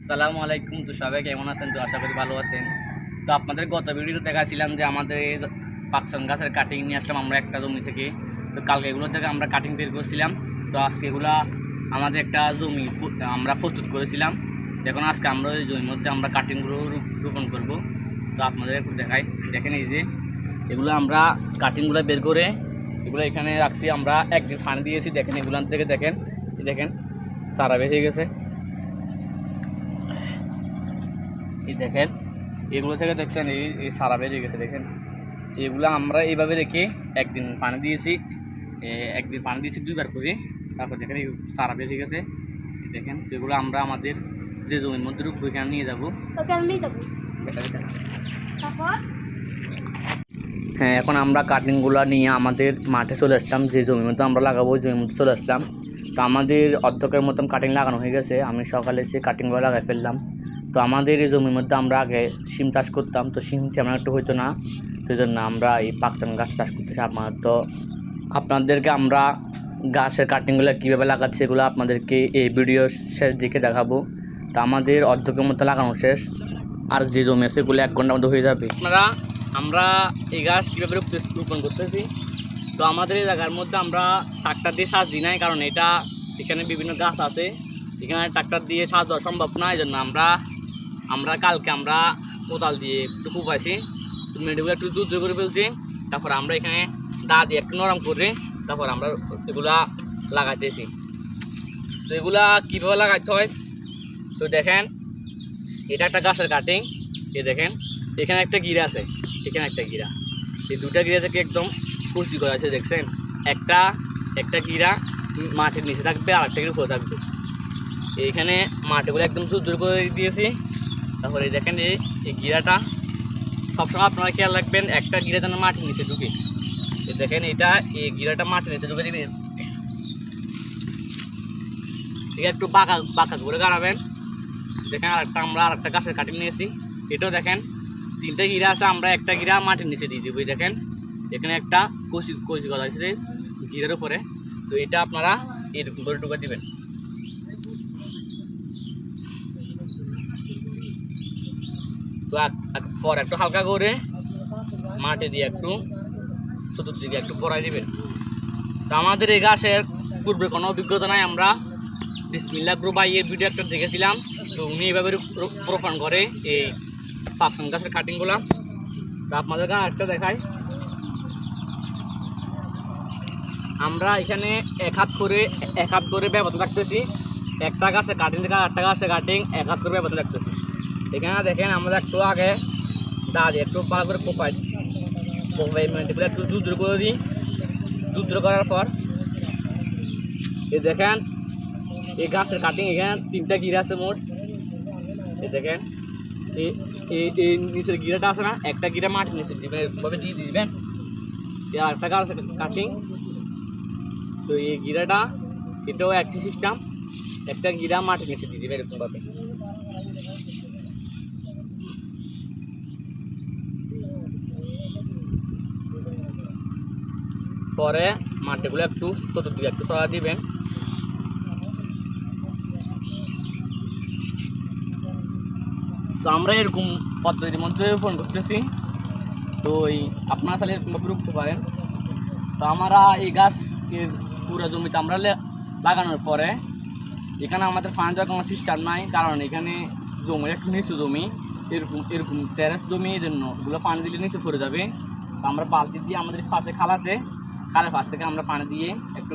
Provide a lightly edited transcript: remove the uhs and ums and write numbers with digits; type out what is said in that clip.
আসসালামু আলাইকুম। তো সবাই কেমন আছেন? তো আশা করি ভালো আছেন। তো আপনাদের গত ভিডিওতে দেখাছিলাম যে আমাদের পাকসান গাছের কাটিং নিয়ে আসলাম আমরা একটা জমি থেকে। তো কালকে এগুলো থেকে আমরা কাটিং বের করছিলাম। তো আজকে এগুলা আমাদের একটা জমি আমরা প্রস্তুত করেছিলাম। এখন আজকে আমরা ওই জমির মধ্যে আমরা কাটিংগুলো রোপণ করব। তো আপনাদের একটু দেখাই, দেখেন এই যে এগুলো আমরা কাটিংগুলো বের করে এগুলো এখানে রাখছি। আমরা একদিন পানি দিয়েছি, দেখেন এগুলান থেকে দেখেন দেখেন সারা বের হয়ে গেছে। এই দেখেন এগুলো থেকে দেখছেন এই সারা বেরিয়ে গেছে। দেখেন এগুলো আমরা এইভাবে রেখে একদিন পানি দিয়েছি, দুইবার করে। তারপর দেখেন এই সারা বেরিয়ে গেছে। দেখেন এগুলো আমরা আমাদের যে জমির মধ্যে রূপ ওইখানে নিয়ে যাবো। হ্যাঁ, এখন আমরা কাটিংগুলো নিয়ে আমাদের মাঠে চলে আসলাম। যে জমির মধ্যে আমরা লাগাবো ওই জমির মধ্যে চলে আসলাম। তো আমাদের অর্ধেকের মতন কাটিং লাগানো হয়ে গেছে। আমি সকালে সে কাটিংগুলো লাগাই ফেললাম। তো আমাদের এই জমির মধ্যে আমরা আগে শিম চাষ করতাম, তো শিম তেমন একটু হইতো না, সেই জন্য আমরা এই পাকচান গাছ চাষ করতেছি। তো আপনাদেরকে আমরা গাছের কাটিংগুলো কীভাবে লাগাচ্ছি এগুলো আপনাদেরকে এই ভিডিও শেষ দিকে দেখাবো। তো আমাদের অর্ধেকের মতো লাগানো শেষ, আর যে জমি আছে এগুলো 1 ঘন্টার মধ্যে হয়ে যাবে। আমরা এই গাছ কীভাবে রোপণ করতেছি। তো আমাদের এই জায়গার মধ্যে আমরা ট্রাক্টর দিয়ে সাজ দিই নাই, কারণ এখানে বিভিন্ন গাছ আছে, এখানে ট্রাক্টর দিয়ে সাজ দেওয়া সম্ভব না। এই জন্য আমরা কালকে কোদাল দিয়ে একটু কুপাইছি, তো মেডিগুলো একটু দুধ করে ফেলছি। তারপর আমরা এখানে দা দিয়ে একটু নরম করে তারপর আমরা এগুলা লাগাইতেছি। তো এগুলা কীভাবে লাগাইতে হয় তো দেখেন, এটা একটা গাছের কাটিং। এ দেখেন এখানে একটা গিরা আছে, এখানে একটা গিরা, এই দুটা গিরা থেকে একদম কুচি করা আছে। দেখছেন একটা গিরা মাটির নিচে থাকবে আর একটা গিরা উপরে থাকবে। এইখানে মাটিগুলো একদম জোর করে দিয়েছি। তারপরে দেখেন এই গিরাটা সবসময় আপনারা খেয়াল রাখবেন, একটা গিরা যেন মাটির নিচে ঢুকে। দেখেন এই গিরাটা মাটির নিচে ঢুকে দিবেন, একটু বাঁকা করে গাড়াবেন। দেখেন আমরা আরেকটা গাছের কাটিং নিয়েছি, এটাও দেখেন 3টে গিরা আছে, আমরা একটা গিরা মাটির নিচে দিয়ে দিব। দেখেন এখানে একটা কচি গলা আছে গিরার উপরে, তো এটা আপনারা এরকম করে ঢুকে দিবেন। তো পর একটু হালকা করে মাটি দিয়ে একটু চতুর্দিকে একটু বড়াই দিবেন। তো আমাদের এই গাছের পূর্বে কোনো অভিজ্ঞতা নাই, আমরা বিসমিল্লাহ গ্রুপ ভাইয়ের ভিডিও একটা দেখেছিলাম। তো উনি এইভাবে রোপণ করে এই পাকসান গাছের কাটিংগুলো। তো আপনাদের গাছ একটা দেখায়, আমরা এখানে এক হাত করে ব্যবধান রাখতেছি। একটা গাছের কাটিং থেকে আরেকটা গাছের কাটিং 1 হাত করে ব্যবধান রাখতেছি। এখানে দেখেন আমরা একটু আগে দাঁড়িয়ে একটু ভালো করে কোপাই মিনিটগুলো একটু দুধ করে দিই। দুধ করার পর এই দেখেন এই গাছের কাটিং, এখানে 3টা গিরা আছে মোট। এই দেখেন এই নিচের গিরাটা আছে না, একটা গিরা মাটির নিচে দিবেন, এরকমভাবে দিয়ে দিবেন। আরেকটা গাছের কাটিং, তো এই গিরাটা এটাও একই সিস্টেম, একটা গিরা মাটির নিচে দিয়ে দিবেন এরকমভাবে। পরে মাটিগুলো একটু চতুর্দিকে একটু সরা দিবেন। তো আমরা এরকম পদ্ধতির মধ্যে ফোন করতেছি। তো আপনারা চাইলে এরকমভাবে রুখতে পারেন। তো আমরা এই গাছের পুরো জমিতে আমরা লাগানোর পরে এখানে আমাদের পানি দেওয়ার কোনো সিস্টেম নাই, কারণ এখানে জমি একটু নিচু জমি, এরকম টেরেস জমি, এই জন্য এগুলো পানি দিলে নিচে পড়ে যাবে। তো আমরা বালতি দিয়ে আমাদের পাশে খাল আছে, খালের পাশ থেকে আমরা পানি দিয়ে একটু